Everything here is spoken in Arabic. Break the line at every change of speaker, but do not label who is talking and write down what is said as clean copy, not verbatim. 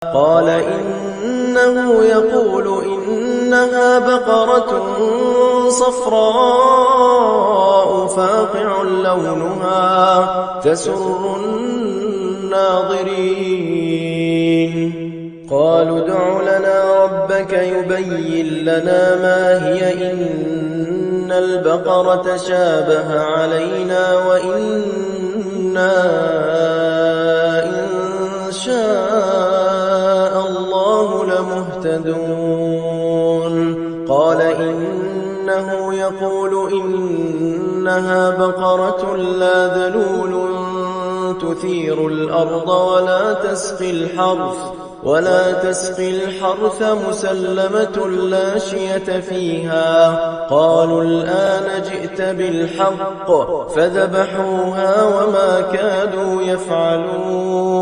قال إنه يقول إنها بقرة صفراء فاقع لونها تسر الناظرين. قالوا ادع لنا ربك يبين لنا ما هي إن البقرة شابه علينا وإنا إن شاء الله لمهتدون. قال إنه يقول إنها بقرة لا ذلول تثير الأرض ولا تسقي الحرث مسلمة لا شية فيها. قالوا الآن جئت بالحق فذبحوها وما كادوا يفعلون.